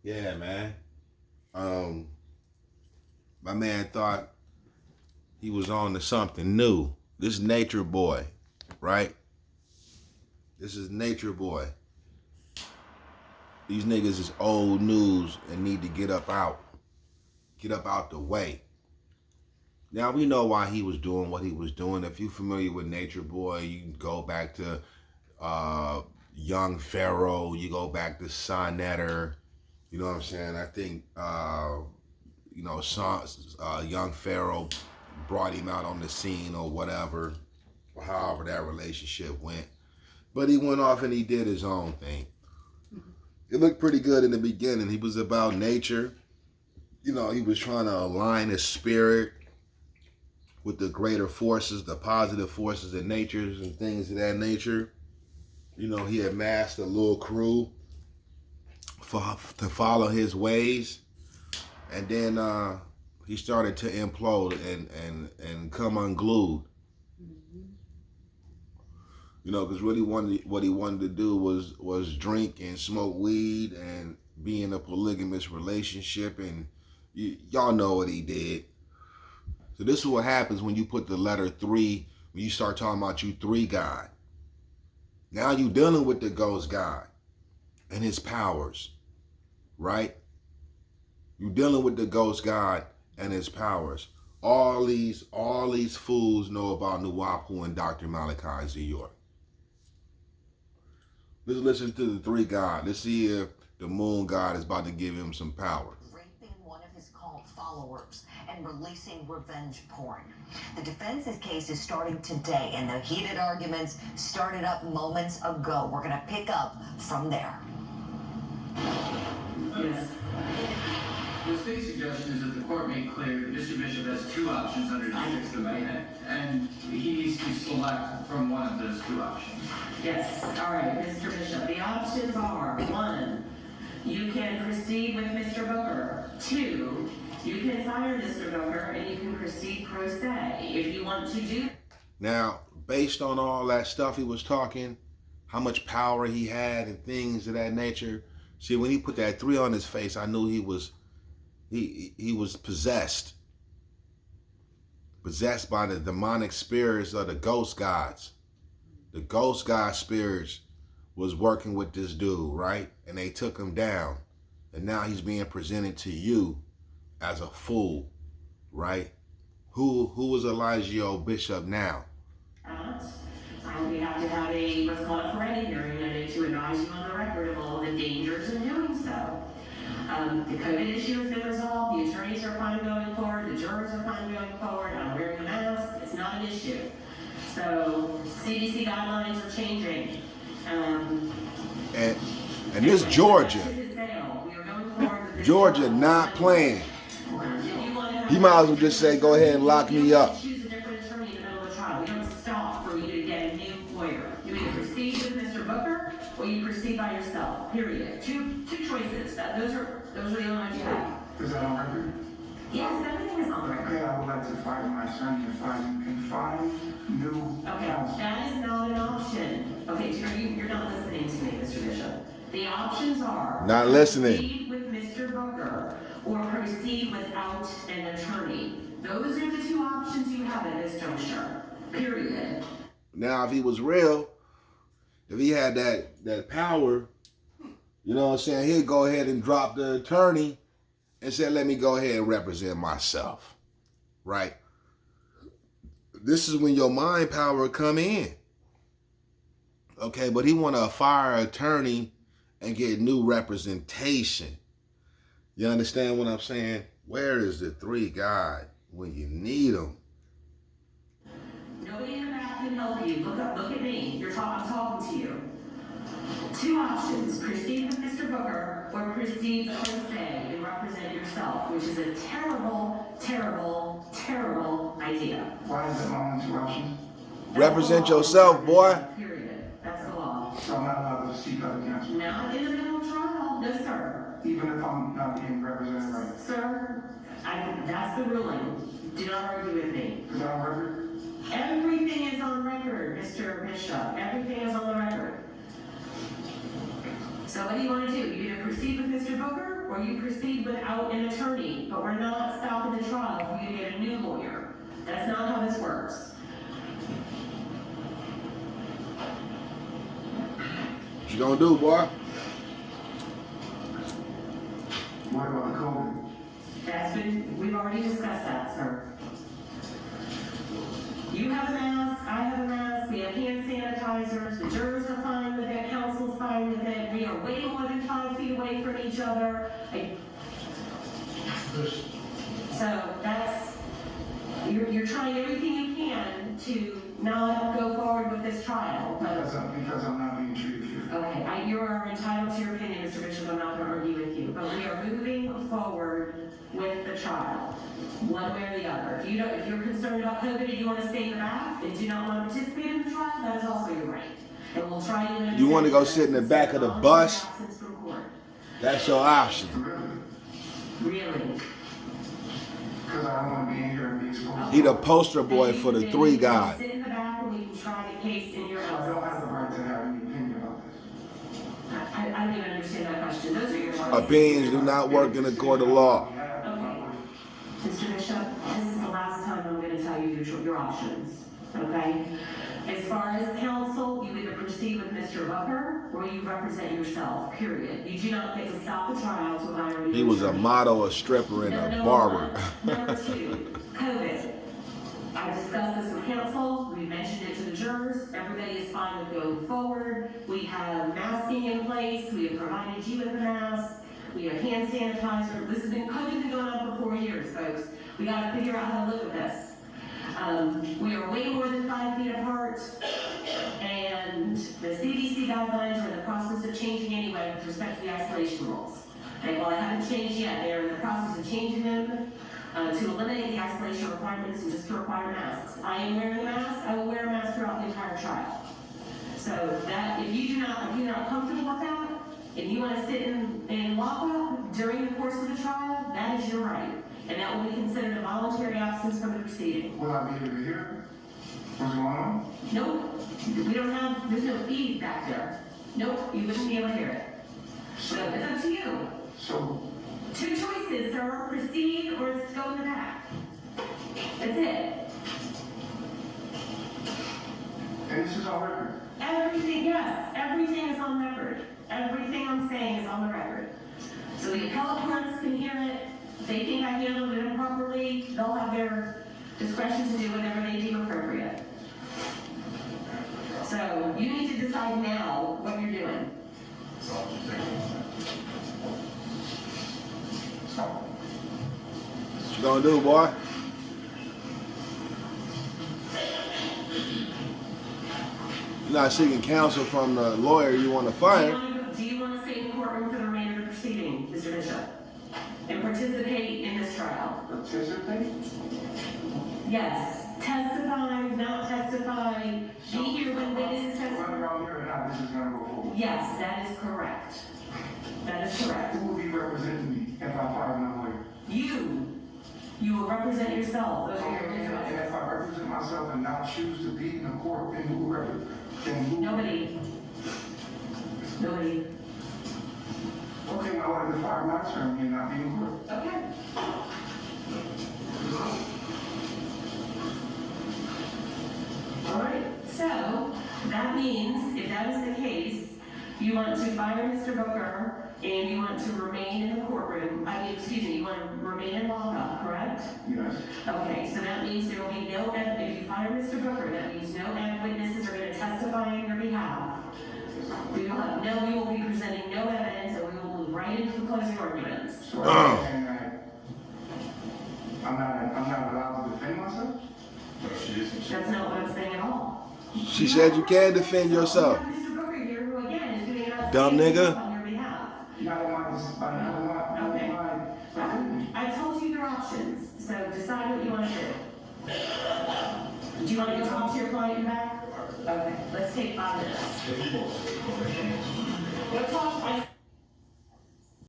Yeah, man. Um, my man thought he was on to something new. This Nature Boy, right? This is Nature Boy. These niggas is old news and need to get up out the way. Now we know why he was doing what he was doing. If you're familiar with Nature Boy, you can go back to Young Pharaoh. You go back to Sonetter. You know what I'm saying? I think Young Pharaoh brought him out on the scene or whatever, or however that relationship went. But he went off and he did his own thing. It looked pretty good in the beginning. He was about nature. He was trying to align his spirit with the greater forces, the positive forces in nature and things of that nature. He amassed a little crew to follow his ways. And then he started to implode and come unglued. Because really what he wanted to do was drink and smoke weed and be in a polygamous relationship, and y'all know what he did. So this is what happens when you put the letter 3, when you start talking about you 3 God. Now you dealing with the ghost God and his powers, right? You dealing with the ghost God and his powers. All these fools know about Nuwapu and Dr. Malachi Z. York. Let's listen to the 3 God. Let's see if the moon God is about to give him some power. Raping one of his cult followers and releasing revenge porn. The defense's case is starting today, and the heated arguments started up moments ago. We're going to pick up from there. Yes. The state's suggestion is that the court made clear that Mr. Bishop has 2 options under the Sixth Amendment, and he needs to select from one of those 2 options. Yes. All right, Mr. Bishop. The options are: 1, you can proceed with Mr. Booker. 2, you can fire Mr. Booker and you can proceed pro se. If you want to do. Now, based on all that stuff he was talking, how much power he had and things of that nature. See, when he put that 3 on his face, I knew he was possessed by the demonic spirits of the ghost gods. The ghost god spirits was working with this dude, right? And they took him down. And now he's being presented to you as a fool, right? Who is Eligio Bishop now? We have to have what's called a forensic hearing to advise you on the record of all the dangers in doing so. The COVID issue has been resolved. The attorneys are fine going forward. The jurors are fine going forward. I'm wearing a mask. It's not an issue. So CDC guidelines are changing. And this Georgia not playing. He might as well just say, go ahead and lock me up. Choose a different attorney in the middle of the trial. We don't stop for you to get a new lawyer. You either proceed with Mr. Booker or you proceed by yourself. Period. Two choices. Those are the only ones you have. Is that on record? Yes, everything is on the record. Okay, I would like to fire my son if I can find new counsel. That is not an option. Okay, so you're not listening to me, Mr. Bishop. The options are not listening. Proceed with Mr. Booker or proceed without an attorney. Those are the 2 options you have at this juncture. Period. Now, if he was real, if he had that power, you know what I'm saying, he'd go ahead and drop the attorney and say, let me go ahead and represent myself, right? This is when your mind power come in. Okay, but he want to fire an attorney and get new representation. You understand what I'm saying? Where is the 3 God when you need them? Nobody in the back can help you. Look at me. I'm talking to you. 2 options: proceed with Mr. Booker or proceed pro se and represent yourself, which is a terrible, terrible, terrible idea. Why is it only 2 options? Represent yourself, boy. Period. That's the law. So I'm not allowed to seek other counsel? Not in the middle of trial. No, sir. Even if I'm not being represented right? Sir, that's the ruling. Do not argue with me. Is that on record? Everything is on record, Mr. Bishop. Everything is on the record. So what do you want to do? You either proceed with Mr. Booker or proceed without an attorney, but we're not stopping the trial for you to get a new lawyer. That's not how this works. What you gonna do, boy? What about the COVID? We've already discussed that, sir. You have a mask, I have a mask, we have hand sanitizers, the jurors are fine with it, counsel's fine with it, we are way more than 5 feet away from each other. So that's, you're trying everything you can to not go forward with this trial, but. Because I'm not being treated fair. Okay, you are entitled to your opinion, Mr. Bishop, I'm not going to argue with you, but we are moving forward with the trial, one way or the other. If you're concerned about COVID and you want to stay in the back and do not want to participate in the trial, that is also your right. And we'll try to. You want to go sit in the back of the bus? That's your option. Really? Because I don't want to be in here and be exposed. He the poster boy for the 3 guys. Sit in the back and we can try the case in your I don't have the house. right to have any opinion about this. I don't even understand that question. Those are your choices. Opinions do not work in the court of law. Mr. Bishop, this is the last time I'm going to tell you your options, okay? As far as counsel, you either proceed with Mr. Booker or you represent yourself, period. You do not get to stop the trial to hire a new He was a attorney. model, a stripper, and a Number barber. one. Number 2, COVID. I discussed this with counsel, we mentioned it to the jurors, everybody is fine with going forward. We have masking in place, we have provided you with a mask. We have hand sanitizer. This has been going on for 4 years, folks. We got to figure out how to live with this. We are way more than 5 feet apart, and the CDC guidelines are in the process of changing anyway with respect to the isolation rules. And while they haven't changed yet, they are in the process of changing them to eliminate the isolation requirements and just to require masks. I am wearing a mask. I will wear a mask throughout the entire trial. So that if you're not comfortable with that, if you want to sit in lockup during the course of the trial, that is your right. And that will be considered a voluntary absence from the proceeding. Will I be able to hear what's going on? Nope, there's no feed back there. Nope, you wouldn't be able to hear it. So it's up to you. So, 2 choices, sir, proceed or it's go in the back. That's it. and this is on record. Everything, yes, everything is on record. Everything I'm saying is on the record. So the appellate courts can hear it. If they think I handled it improperly, they'll have their discretion to do whatever they deem appropriate. So you need to decide now what you're doing. What you gonna do, boy? You're not seeking counsel from the lawyer you want to fire. Do you want to stay in the courtroom for the remainder of the proceeding, Mr. Bishop? And participate in this trial? Participate? Yes. Testify, not testify, be here when witnesses testify. Whether I'm here or not, this is going to go forward. Yes, that is correct. That is correct. Who will be representing me if I fire my lawyer? You will represent yourself. Those are your And interests. if I represent myself and not choose to be in the court, then who? Nobody. Okay, I wanted to fire my attorney and not be in court. Okay. All right, so that means, if that is the case, you want to fire Mr. Booker and you want to remain in the courtroom, you want to remain in lockup, correct? Yes. Okay, so that means there will be no, if you fire Mr. Booker, that means no witnesses are going to testify on your behalf. We will be presenting no evidence and we will move right into the closing arguments. So I'm saying that I'm not allowed to defend myself? That's not what I'm saying at all. She said you can defend yourself. Mr. Booker here, who again is doing it Dumb nigga. on your behalf. Okay. I told you your options, so decide what you want to do. Do you want to go talk to your client back? Okay, let's take 5 minutes. Go talk.